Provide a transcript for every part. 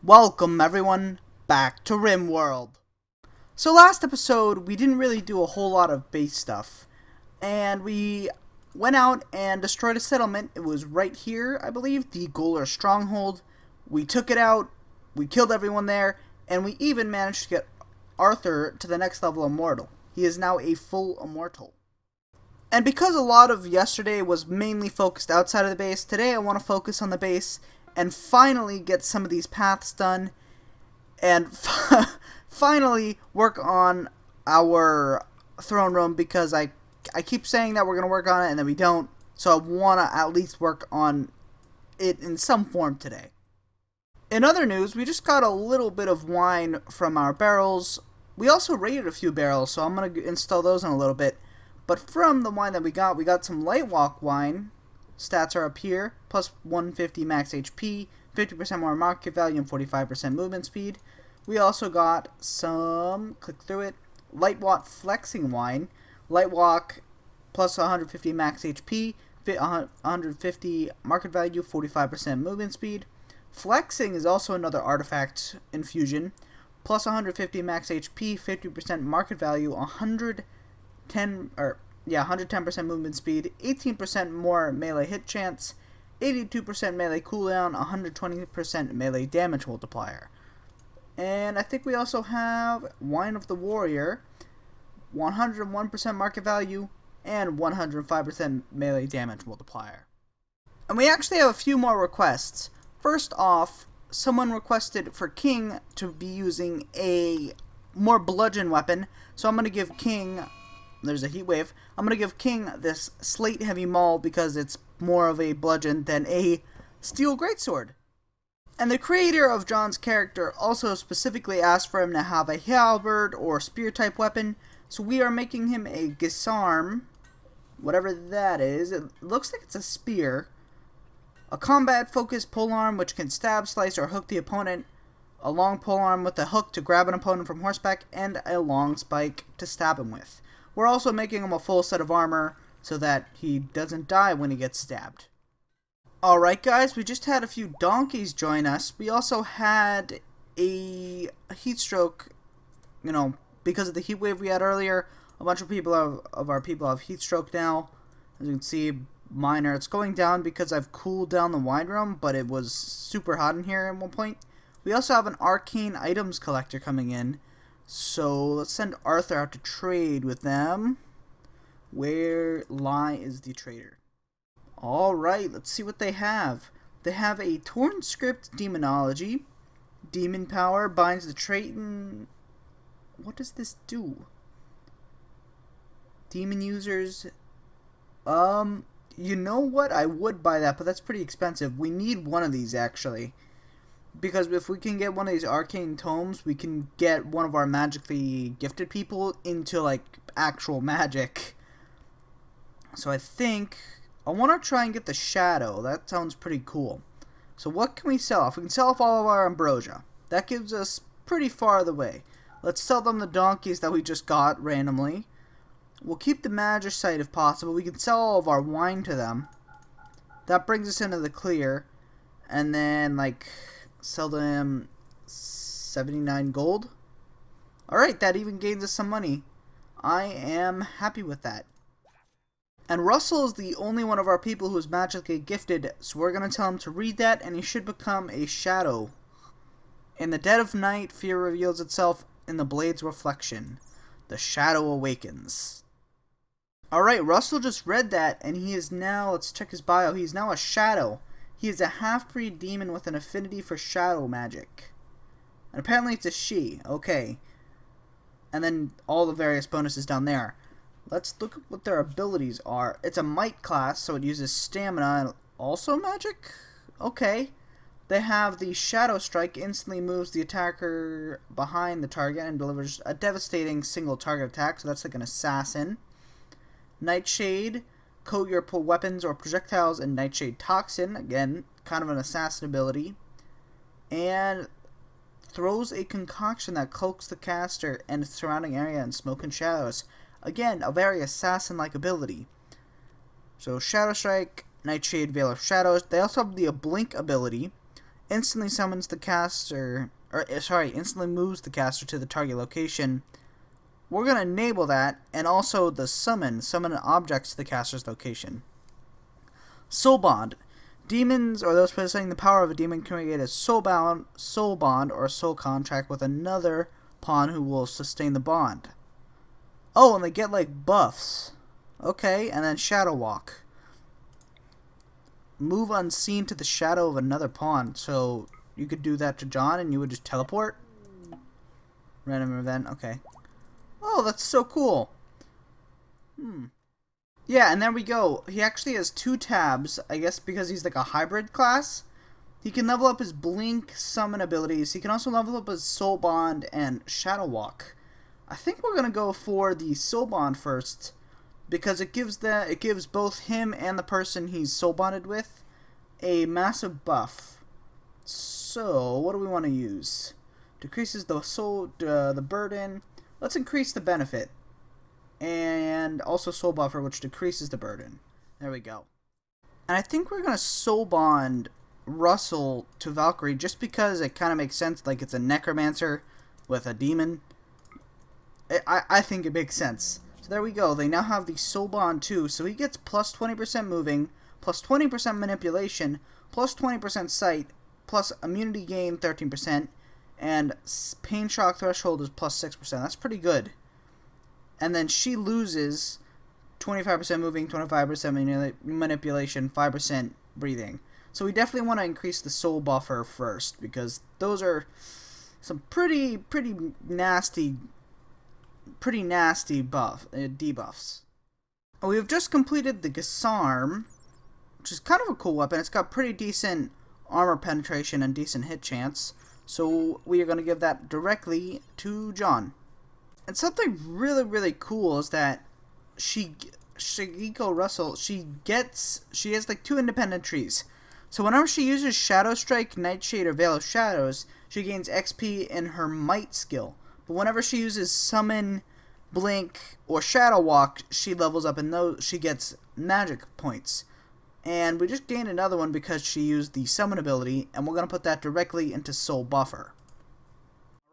Welcome everyone back to Rimworld. So last episode we didn't really do a whole lot of base stuff, and we went out and destroyed a settlement. It was right here, I believe, the Goler stronghold. We took it out, we killed everyone there, and we even managed to get Arthur to the next level Immortal. He is now a full Immortal. And because a lot of yesterday was mainly focused outside of the base, today I want to focus on the base and finally get some of these paths done, and finally work on our throne room, because I keep saying that we're going to work on it and then we don't, so I want to at least work on it in some form today. In other news, we just got a little bit of wine from our barrels. We also raided a few barrels, so I'm going to install those in a little bit. But from the wine that we got some Lightwalk wine. Stats are up here, plus 150 max HP, 50% more market value, and 45% movement speed. We also got some, click through it, Lightwalk flexing wine. Lightwalk plus 150 max HP, 150 market value, 45% movement speed. Flexing is also another artifact infusion, plus 150 max HP, 50% market value, 110% movement speed, 18% more melee hit chance, 82% melee cooldown, 120% melee damage multiplier. And I think we also have Wine of the Warrior, 101% market value, and 105% melee damage multiplier. And we actually have a few more requests. First off, someone requested for King to be using a more bludgeon weapon, so I'm going to give King... There's a heat wave. I'm going to give King this slate heavy maul because it's more of a bludgeon than a steel greatsword. And the creator of John's character also specifically asked for him to have a halberd or spear type weapon, so we are making him a gisarm, whatever that is. It looks like it's a spear. A combat focused polearm which can stab, slice, or hook the opponent. A long polearm with a hook to grab an opponent from horseback, and a long spike to stab him with. We're also making him a full set of armor so that he doesn't die when he gets stabbed. Alright guys, we just had a few donkeys join us. We also had a heat stroke, because of the heat wave we had earlier. A bunch of our people have heat stroke now. As you can see, minor. It's going down because I've cooled down the wine room, but it was super hot in here at one point. We also have an arcane items collector coming in. So let's send Arthur out to trade with them. Where is the trader? Alright, let's see what they have. They have a Torn Script Demonology. Demon power binds the Triton. What does this do? Demon users. You know what? I would buy that, but that's pretty expensive. We need one of these actually. Because if we can get one of these arcane tomes, we can get one of our magically gifted people into, actual magic. So I think I want to try and get the shadow. That sounds pretty cool. So what can we sell off? We can sell off all of our ambrosia. That gives us pretty far the way. Let's sell them the donkeys that we just got randomly. We'll keep the magicite if possible. We can sell all of our wine to them. That brings us into the clear. And then, sell them 79 gold. Alright, that even gains us some money. I am happy with that. And Russell is the only one of our people who is magically gifted, so we're going to tell him to read that, and he should become a shadow. In the dead of night, fear reveals itself in the blade's reflection. The shadow awakens. Alright, Russell just read that, and he is now, let's check his bio, he's now a shadow. He is a half-breed demon with an affinity for shadow magic. And apparently it's a she. Okay. And then all the various bonuses down there. Let's look at what their abilities are. It's a might class, so it uses stamina and also magic? Okay. They have the Shadow Strike, instantly moves the attacker behind the target and delivers a devastating single target attack, so that's like an assassin. Nightshade. Coat your weapons or projectiles in Nightshade Toxin. Again, kind of an assassin ability. And throws a concoction that cloaks the caster and its surrounding area in smoke and shadows. Again, a very assassin-like ability. So Shadow Strike, Nightshade, Veil of Shadows. They also have the Blink ability. instantly summons the caster, instantly moves the caster to the target location. We're going to enable that, and also the summon objects to the caster's location. Soul Bond. Demons, or those possessing the power of a demon, can create a soul bond, or a soul contract with another pawn who will sustain the bond. Oh, and they get like buffs. Okay, and then Shadow Walk. Move unseen to the shadow of another pawn. So you could do that to John and you would just teleport. Random event, okay. Oh, that's so cool. Yeah, and there we go. He actually has 2 tabs, I guess because he's like a hybrid class. He can level up his Blink summon abilities. He can also level up his Soul Bond and Shadow Walk. I think we're gonna go for the Soul Bond first, because it gives both him and the person he's soul bonded with a massive buff. So what do we want to use? Decreases the burden. Let's increase the benefit, and also soul buffer, which decreases the burden. There we go. And I think we're gonna soul bond Russell to Valkyrie just because it kind of makes sense. Like, it's a necromancer with a demon. I think it makes sense. So there we go. They now have the Soul Bond too. So he gets plus 20% moving, plus 20% manipulation, plus 20% sight, plus immunity gain 13%, and pain shock threshold is plus 6%. That's pretty good. And then she loses 25% moving, 25% manipulation, 5% breathing. So we definitely want to increase the soul buffer first, because those are some pretty nasty debuffs. We have just completed the Gisarm, which is kind of a cool weapon. It's got pretty decent armor penetration and decent hit chance. So we are going to give that directly to John. And something really cool is that Shigeko Russell, she has like 2 independent trees. So whenever she uses Shadow Strike, Nightshade, or Veil of Shadows, she gains XP in her Might skill. But whenever she uses Summon, Blink, or Shadow Walk, she levels up, and those she gets magic points. And we just gained another one because she used the Summon ability, and we're going to put that directly into Soul Buffer.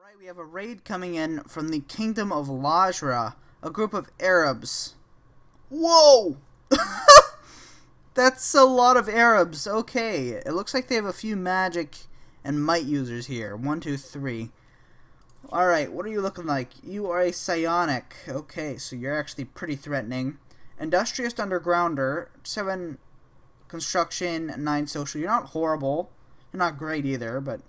Alright, we have a raid coming in from the Kingdom of Lajra, a group of Arabs. Whoa! That's a lot of Arabs. Okay, it looks like they have a few magic and might users here. 1, 2, 3. Alright, what are you looking like? You are a psionic. Okay, so you're actually pretty threatening. Industrious Undergrounder, 7 construction, 9 social. You're not horrible. You're not great either, but...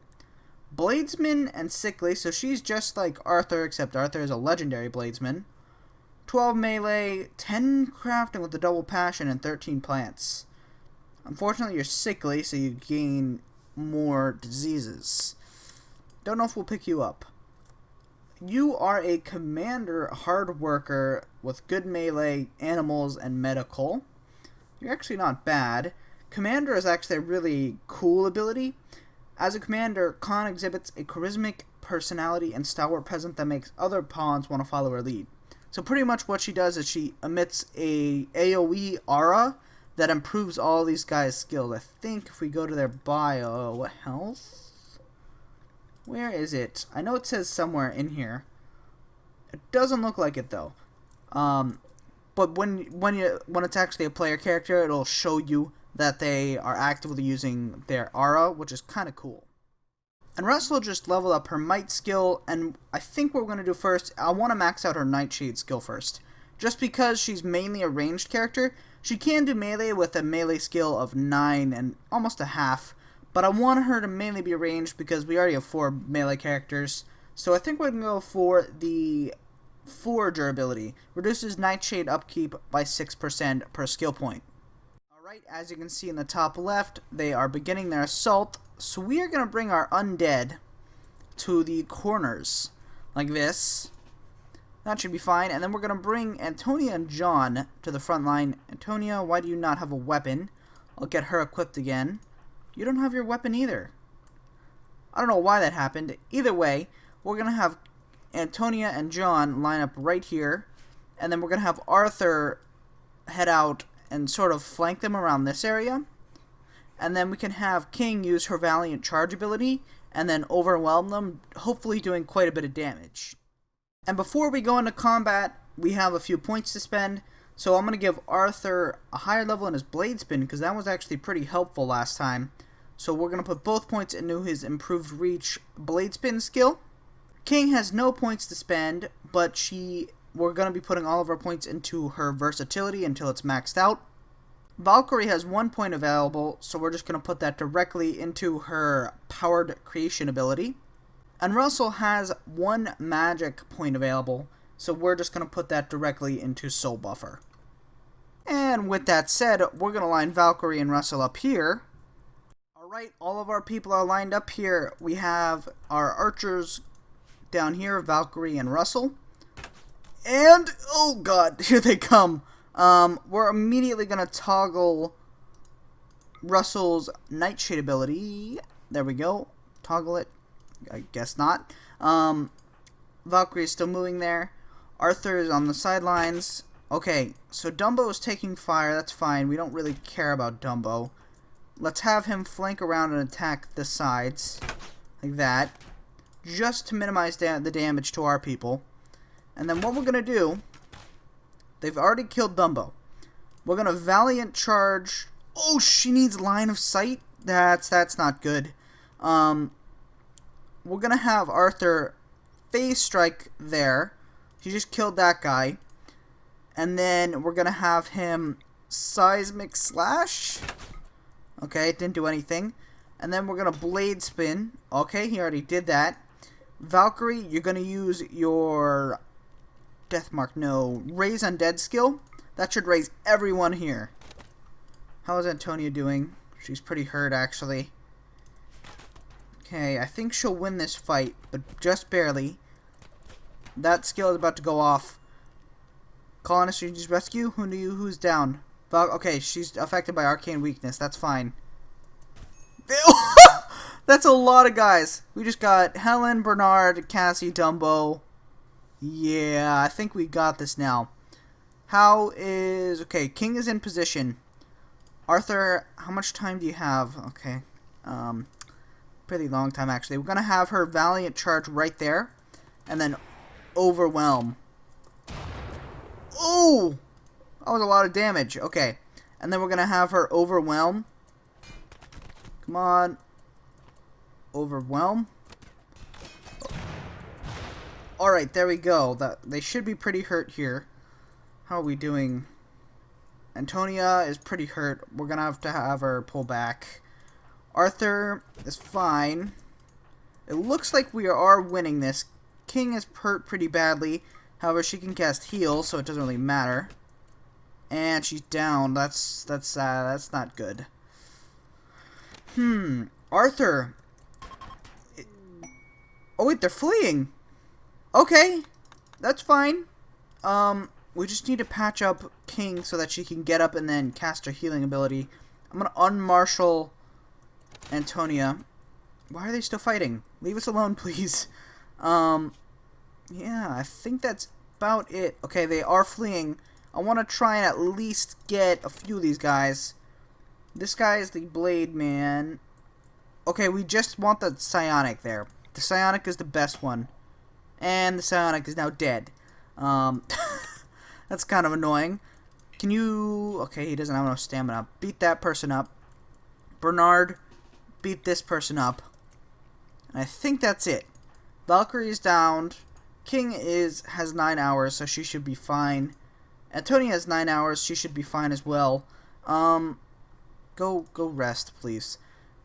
Bladesman and Sickly, so she's just like Arthur, except Arthur is a legendary Bladesman. 12 melee, 10 crafting with the double passion, and 13 plants. Unfortunately, you're sickly, so you gain more diseases. Don't know if we'll pick you up. You are a commander hard worker with good melee, animals, and medical. You're actually not bad. Commander is actually a really cool ability. As a commander, Khan exhibits a charismatic personality and stalwart presence that makes other pawns want to follow her lead. So pretty much what she does is she emits a AoE aura that improves all these guys' skills. I think if we go to their bio, what health? Where is it? I know it says somewhere in here. It doesn't look like it though. But when it's actually a player character, it'll show you that they are actively using their aura, which is kind of cool. And Russell just leveled up her Might skill, and I think what we're going to do first, I want to max out her Nightshade skill first. Just because she's mainly a ranged character, she can do melee with a melee skill of 9 and almost a half, but I want her to mainly be ranged because we already have 4 melee characters. So I think we're going to go for the Forager ability. Reduces Nightshade upkeep by 6% per skill point. Alright, as you can see in the top left, they are beginning their assault. So we are going to bring our undead to the corners, like this. That should be fine. And then we're going to bring Antonia and John to the front line. Antonia, why do you not have a weapon? I'll get her equipped again. You don't have your weapon either. I don't know why that happened. Either way, we're going to have Antonia and John line up right here. And then we're going to have Arthur head out and sort of flank them around this area. And then we can have King use her Valiant Charge ability and then overwhelm them, hopefully doing quite a bit of damage. And before we go into combat, we have a few points to spend. So I'm going to give Arthur a higher level in his Blade Spin, because that was actually pretty helpful last time. So we're going to put both points into his improved reach Blade Spin skill. King has no points to spend, but we're going to be putting all of our points into her versatility until it's maxed out. Valkyrie has 1 point available, so we're just going to put that directly into her powered creation ability. And Russell has 1 magic point available, so we're just going to put that directly into Soul Buffer. And with that said, we're going to line Valkyrie and Russell up here. Alright, all of our people are lined up here. We have our archers down here, Valkyrie and Russell. And, oh god, here they come. We're immediately going to toggle Russell's Nightshade ability. There we go. Toggle it. I guess not. Valkyrie is still moving there. Arthur is on the sidelines. Okay, so Dumbo is taking fire. That's fine. We don't really care about Dumbo. Let's have him flank around and attack the sides. Like that. Just to minimize the damage to our people. And then what we're going to do... They've already killed Dumbo. We're going to Valiant Charge... Oh, she needs line of sight? That's not good. We're going to have Arthur phase strike there. He just killed that guy. And then we're going to have him Seismic Slash. Okay, it didn't do anything. And then we're going to Blade Spin. Okay, he already did that. Valkyrie, you're going to use your Raise Undead skill. That should raise everyone here. How is Antonia doing? She's pretty hurt, actually. Okay, I think she'll win this fight, but just barely. That skill is about to go off. Colonist Ranger's Rescue? Who's down? Okay, she's affected by Arcane Weakness. That's fine. That's a lot of guys. We just got Helen, Bernard, Cassie, Dumbo. Yeah, I think we got this now. Okay, King is in position. Arthur, how much time do you have? Okay. Pretty long time, actually. We're going to have her Valiant Charge right there. And then Overwhelm. Oh! That was a lot of damage. Okay. And then we're going to have her Overwhelm. Come on. Overwhelm. Alright, there we go. They should be pretty hurt here. How are we doing? Antonia is pretty hurt. We're going to have her pull back. Arthur is fine. It looks like we are winning this. King is hurt pretty badly. However, she can cast heal, so it doesn't really matter. And she's down. That's not good. Arthur. Oh wait, they're fleeing. Okay, that's fine. We just need to patch up King so that she can get up and then cast her healing ability. I'm gonna unmarshal Antonia. Why are they still fighting? Leave us alone, please. Yeah, I think that's about it. Okay, they are fleeing. I want to try and at least get a few of these guys. This guy is the Blade Man. Okay, we just want the Psionic there. The Psionic is the best one. And the Psionic is now dead. That's kind of annoying. Can you... Okay, he doesn't have enough stamina. Beat that person up. Bernard, beat this person up. And I think that's it. Valkyrie is downed. King has 9 hours, so she should be fine. Antonia has 9 hours. She should be fine as well. Go rest, please.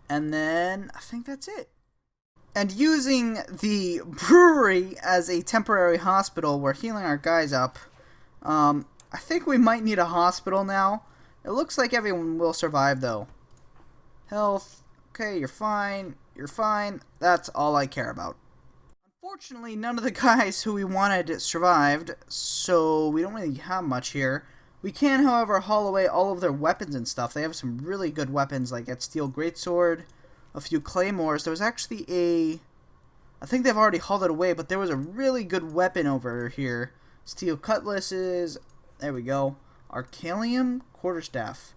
And then I think that's it. And using the brewery as a temporary hospital, we're healing our guys up. I think we might need a hospital now. It looks like everyone will survive, though. Health. Okay, you're fine. You're fine. That's all I care about. Unfortunately, none of the guys who we wanted survived, so we don't really have much here. We can, however, haul away all of their weapons and stuff. They have some really good weapons, like a steel greatsword, a few claymores. There was actually I think they've already hauled it away, but there was a really good weapon over here. Steel cutlasses. There we go. Arcalium quarterstaff.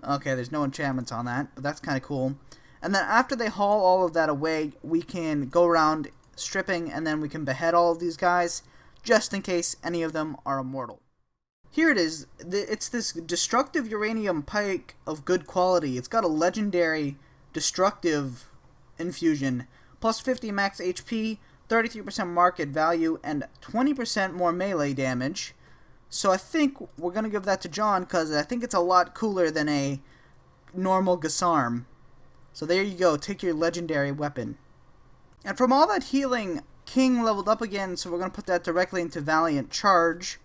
Okay, there's no enchantments on that, but that's kind of cool. And then after they haul all of that away, we can go around stripping, and then we can behead all of these guys, just in case any of them are immortal. Here it is. It's this destructive uranium pike of good quality. It's got a legendary destructive infusion, plus 50 max HP, 33% market value, and 20% more melee damage. So I think we're going to give that to John, because I think it's a lot cooler than a normal Gasarm. So there you go, take your legendary weapon. And from all that healing, King leveled up again, so we're going to put that directly into Valiant Charge.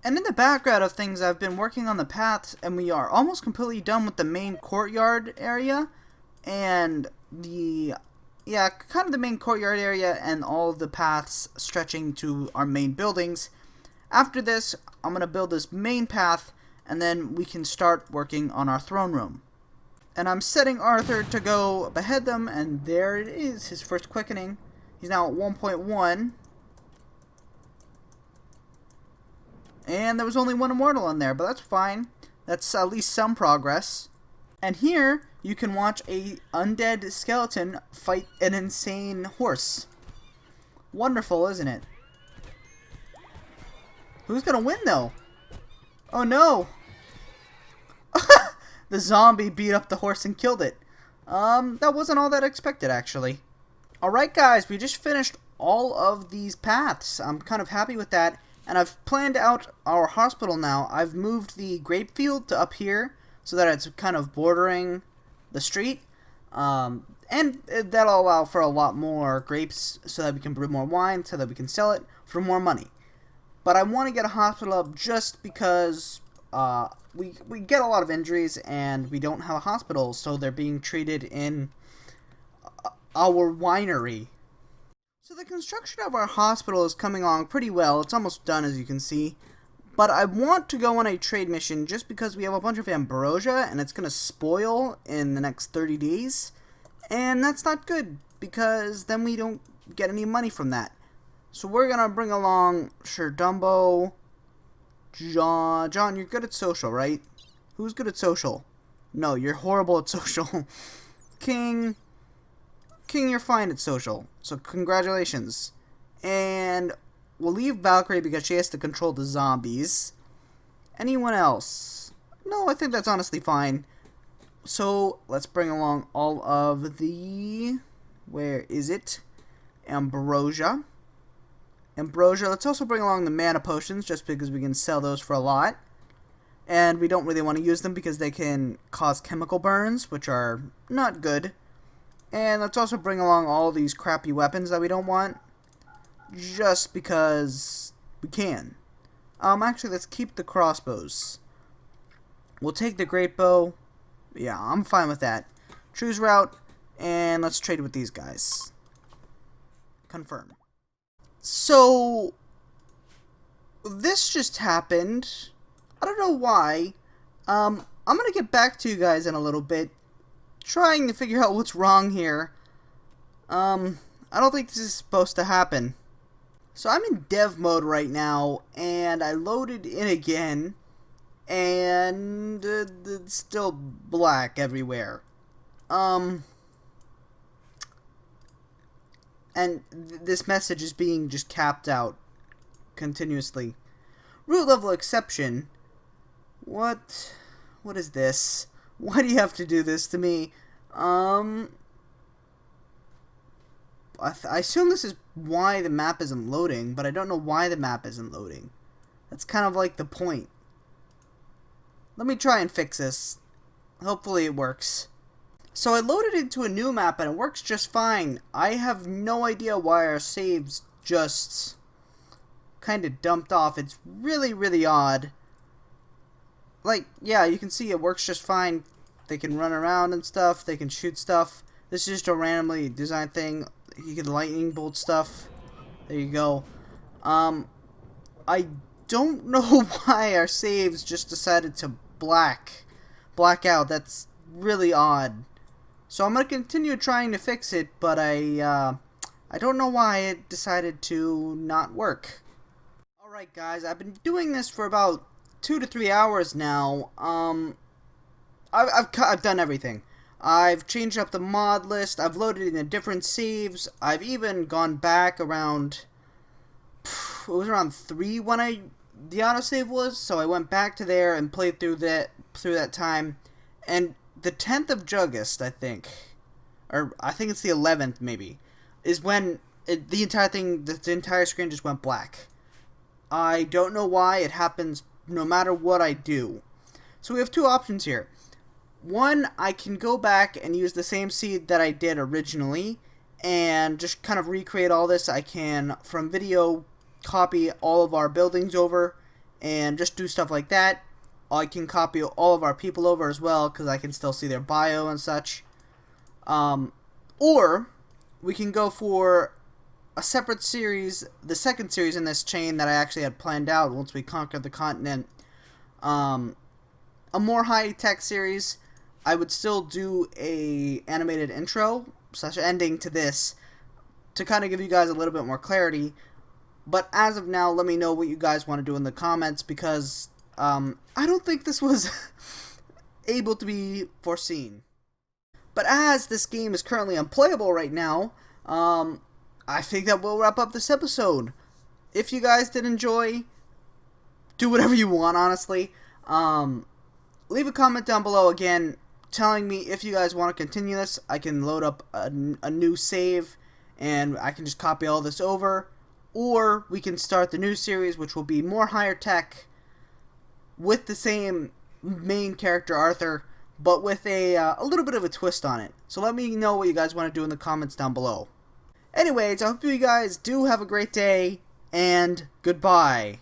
And in the background of things, I've been working on the paths, and we are almost completely done with the main courtyard area. And kind of the main courtyard area and all of the paths stretching to our main buildings. After this, I'm going to build this main path, and then we can start working on our throne room. And I'm setting Arthur to go behead them, and there it is, his first quickening. He's now at 1.1. And there was only one immortal in there, but that's fine. That's at least some progress. And here, you can watch a undead skeleton fight an insane horse. Wonderful, isn't it? Who's gonna win, though? Oh, no! The zombie beat up the horse and killed it. That wasn't all that expected, actually. Alright, guys, we just finished all of these paths. I'm kind of happy with that. And I've planned out our hospital now. I've moved the grape field to up here so that it's kind of bordering the street. And that'll allow for a lot more grapes so that we can brew more wine, so that we can sell it for more money. But I want to get a hospital up just because we get a lot of injuries and we don't have a hospital, so they're being treated in our winery. So the construction of our hospital is coming along pretty well. It's almost done, as you can see. But I want to go on a trade mission just because we have a bunch of ambrosia and it's going to spoil in the next 30 days. And that's not good because then we don't get any money from that. So we're going to bring along Sir Dumbo, John. John, you're good at social, right? Who's good at social? No, you're horrible at social. King, you're fine at social. So congratulations. And we'll leave Valkyrie because she has to control the zombies. Anyone else? No, I think that's honestly fine. So let's bring along all of the... Where is it? Ambrosia. Let's also bring along the mana potions, just because we can sell those for a lot. And we don't really want to use them because they can cause chemical burns, which are not good. And let's also bring along all these crappy weapons that we don't want, just because we can. Actually, let's keep the crossbows. We'll take the great bow. Yeah, I'm fine with that. Choose route, and let's trade with these guys. Confirm. So, this just happened. I don't know why. I'm gonna get back to you guys in a little bit, trying to figure out what's wrong here. I don't think this is supposed to happen. So I'm in dev mode right now, and I loaded in again, and it's still black everywhere. And this message is being just capped out continuously. Root level exception. What is this? Why do you have to do this to me? I assume this is why the map isn't loading, but I don't know why the map isn't loading. That's kind of like the point. Let me try and fix this. Hopefully it works. So I loaded into a new map and it works just fine. I have no idea why our saves just kind of dumped off. It's really, really odd. Like, yeah, you can see it works just fine. They can run around and stuff. They can shoot stuff. This is just a randomly designed thing. You can lightning bolt stuff. There you go. I don't know why our saves just decided to black out. That's really odd. So I'm going to continue trying to fix it, but I don't know why it decided to not work. Alright guys, I've been doing this for about 2 to 3 hours now. I've done everything. I've changed up the mod list. I've loaded in different saves. I've even gone back around. It was around 3 when the autosave was, so I went back to there and played through that time. And the 10th of August, I think, or I think it's the 11th maybe, is when the entire screen just went black. I don't know why. It happens no matter what I do. So we have two options here. One, I can go back and use the same seed that I did originally and just kind of recreate all this. I can, from video, copy all of our buildings over and just do stuff like that. I can copy all of our people over as well because I can still see their bio and such. Or we can go for a separate series, the second series in this chain that I actually had planned out once we conquered the continent. A more high-tech series. I would still do a animated intro / ending to this to kind of give you guys a little bit more clarity. But as of now, let me know what you guys want to do in the comments because I don't think this was able to be foreseen. But as this game is currently unplayable right now, I think that we'll wrap up this episode. If you guys did enjoy, do whatever you want, honestly. Leave a comment down below again telling me if you guys want to continue this. I can load up a new save and I can just copy all this over. Or we can start the new series, which will be more higher tech with the same main character, Arthur, but with a little bit of a twist on it. So let me know what you guys want to do in the comments down below. Anyways, I hope you guys do have a great day, and goodbye.